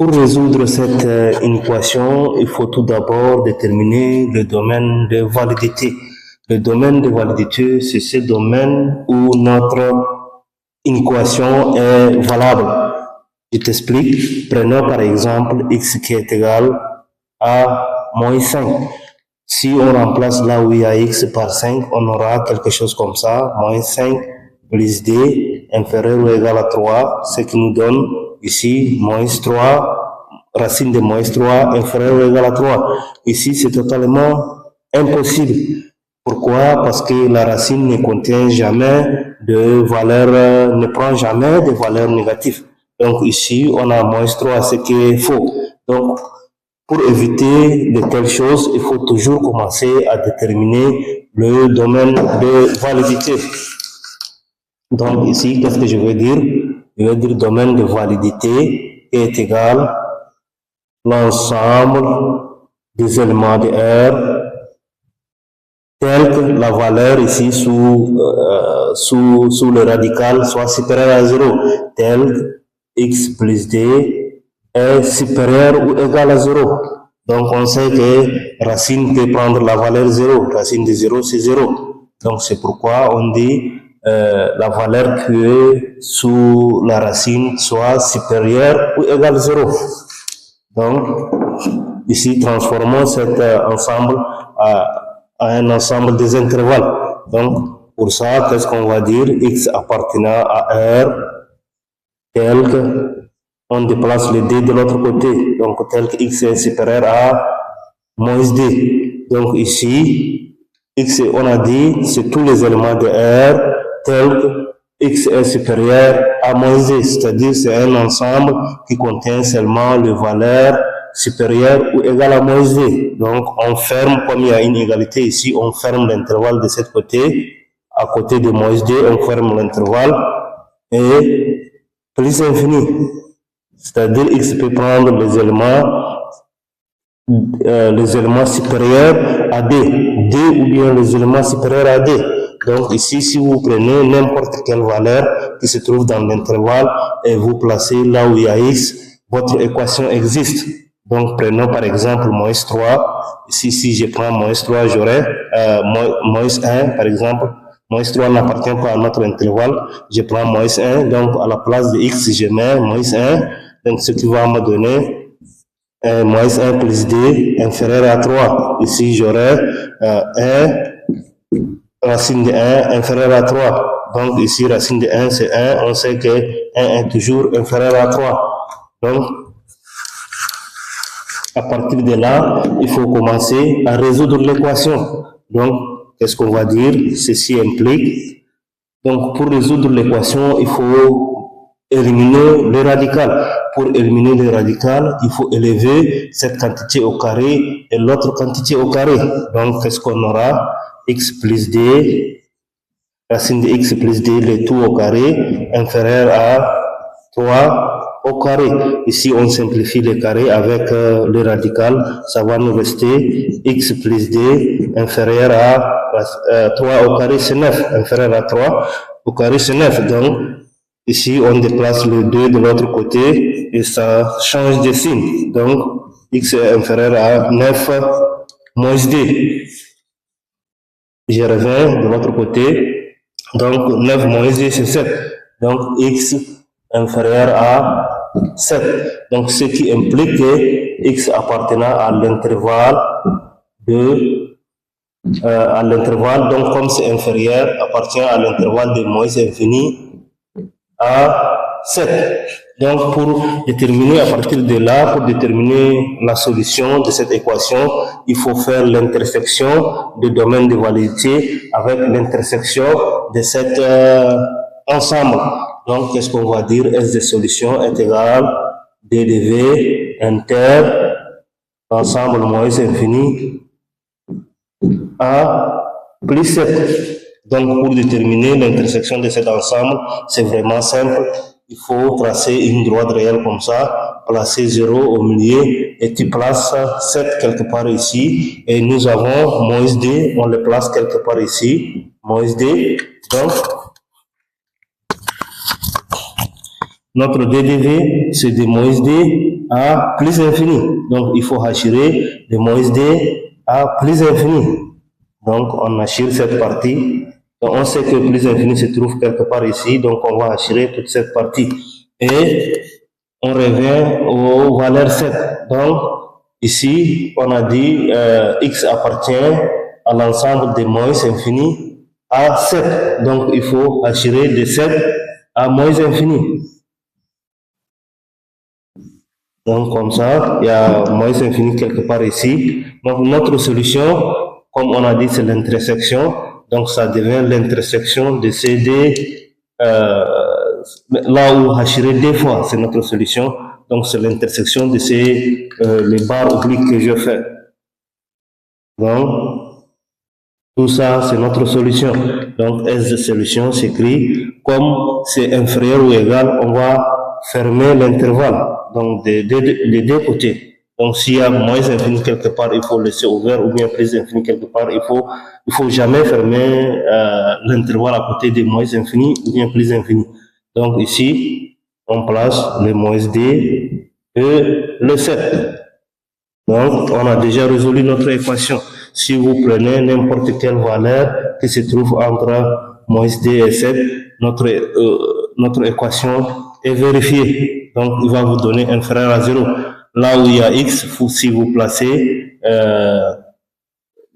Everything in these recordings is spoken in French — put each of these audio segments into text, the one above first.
Pour résoudre cette inéquation, il faut tout d'abord déterminer le domaine de validité. Le domaine de validité, c'est ce domaine où notre inéquation est valable. Je t'explique. Prenons par exemple x qui est égal à moins 5. Si on remplace là où il y a x par 5, on aura quelque chose comme ça, moins 5 plus d inférieur ou égal à 3, ce qui nous donne ici moins 3, racine de moins 3 inférieur ou égal à 3. Ici, c'est totalement impossible. Pourquoi? Parce que la racine ne contient jamais de valeur, ne prend jamais de valeur négative. Donc ici, on a moins 3, ce qui est faux. Donc, pour éviter de telles choses, il faut toujours commencer à déterminer le domaine de validité. Donc ici, qu'est-ce que je veux dire? Je veux dire domaine de validité est égal l'ensemble des éléments de R tel que la valeur ici sous le radical soit supérieure à 0, tel que x plus d est supérieur ou égal à 0. Donc on sait que racine peut prendre la valeur 0, racine de 0 c'est 0. Donc c'est pourquoi on dit la valeur qui est sous la racine soit supérieure ou égale à 0. Donc ici transformons cet ensemble à un ensemble des intervalles. Donc pour ça, qu'est-ce qu'on va dire? X appartenant à R tel que on déplace le d de l'autre côté, donc tel que x est supérieur à moins d. Donc ici, x, on a dit, c'est tous les éléments de R tel que x est supérieur à moins d, c'est-à-dire c'est un ensemble qui contient seulement les valeurs supérieures ou égales à moins d. Donc on ferme, comme il y a une égalité ici, on ferme l'intervalle de ce côté, à côté de moins d, on ferme l'intervalle, et plus infini. C'est-à-dire x peut prendre les éléments supérieurs à d, ou bien les éléments supérieurs à d. Donc ici, si vous prenez n'importe quelle valeur qui se trouve dans l'intervalle et vous placez là où il y a x, votre équation existe. Donc prenons par exemple moins 3. Ici, si je prends moins 3, j'aurai moins 1 par exemple. Moins 3 n'appartient pas à notre intervalle. Je prends moins 1, donc à la place de x, je mets moins 1. Donc ce qui va me donner moins 1 plus d inférieur à 3. Ici, j'aurai 1 racine de 1 inférieur à 3. Donc ici, racine de 1, c'est 1. On sait que 1 est toujours inférieur à 3. Donc, à partir de là, il faut commencer à résoudre l'équation. Donc, qu'est-ce qu'on va dire? Ceci implique. Donc, pour résoudre l'équation, il faut éliminer le radical. Pour éliminer le radical, il faut élever cette quantité au carré et l'autre quantité au carré. Donc, qu'est-ce qu'on aura? X plus d, racine de x plus d, le tout au carré, inférieur à 3 au carré. Ici, on simplifie le carré avec le radical. Ça va nous rester x plus d inférieur à 3 au carré, c'est 9. Inférieur à 3 au carré, c'est 9. Donc, ici, on déplace le 2 de l'autre côté et ça change de signe. Donc, x est inférieur à 9 moins d. Je reviens de l'autre côté. Donc, 9 moins d, c'est 7. Donc, x inférieur à 7. Donc, ce qui implique que x appartenant à l'intervalle donc comme c'est inférieur, appartient à l'intervalle de moins infini à 7. Donc, pour déterminer à partir de là, pour déterminer la solution de cette équation, il faut faire l'intersection du domaine de validité avec l'intersection de cet ensemble. Donc, qu'est-ce qu'on va dire? S de solution est égal dv inter ensemble moins infini à plus 7. Donc, pour déterminer l'intersection de cet ensemble, c'est vraiment simple. Il faut tracer une droite réelle comme ça, placer 0 au milieu et tu places 7 quelque part ici. Et nous avons moins d, on le place quelque part ici, moins d. Donc, notre dDV, c'est de moins d à plus infini. Donc, il faut hachirer de moins d à plus infini. Donc, on hachire cette partie. Donc, on sait que plus infini se trouve quelque part ici. Donc, on va hachirer toute cette partie. Et on revient aux valeurs 7. Donc, ici, on a dit x appartient à l'ensemble des moins infini à 7. Donc, il faut hachirer de 7 à moins infini. Donc, comme ça, il y a moins infini quelque part ici. Donc, notre solution, comme on a dit, c'est l'intersection. Donc, ça devient l'intersection de ces deux, là où hachirer deux fois, c'est notre solution. Donc, c'est l'intersection de ces, les barres obliques que je fais. Donc, tout ça, c'est notre solution. Donc, S de solution s'écrit comme c'est inférieur ou égal, on va fermer l'intervalle. Donc, des deux côtés. Donc, s'il y a moins infini quelque part, il faut laisser ouvert, ou bien plus infini quelque part, il faut jamais fermer l'intervalle à côté des moins infini ou bien plus infini. Donc, ici, on place le moins d et le 7. Donc, on a déjà résolu notre équation. Si vous prenez n'importe quelle valeur qui se trouve entre moins d et 7, notre équation est vérifiée. Donc, il va vous donner inférieur à 0. Là où il y a x, si vous placez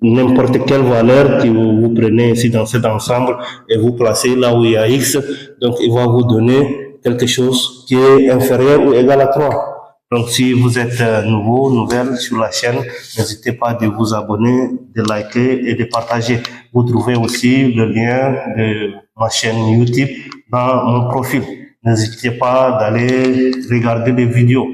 n'importe quelle valeur que vous prenez ici dans cet ensemble et vous placez là où il y a x, donc il va vous donner quelque chose qui est inférieur ou égal à 3. Donc, si vous êtes nouveau, nouvelle sur la chaîne, n'hésitez pas de vous abonner, de liker et de partager. Vous trouvez aussi le lien de ma chaîne YouTube dans mon profil. N'hésitez pas d'aller regarder les vidéos.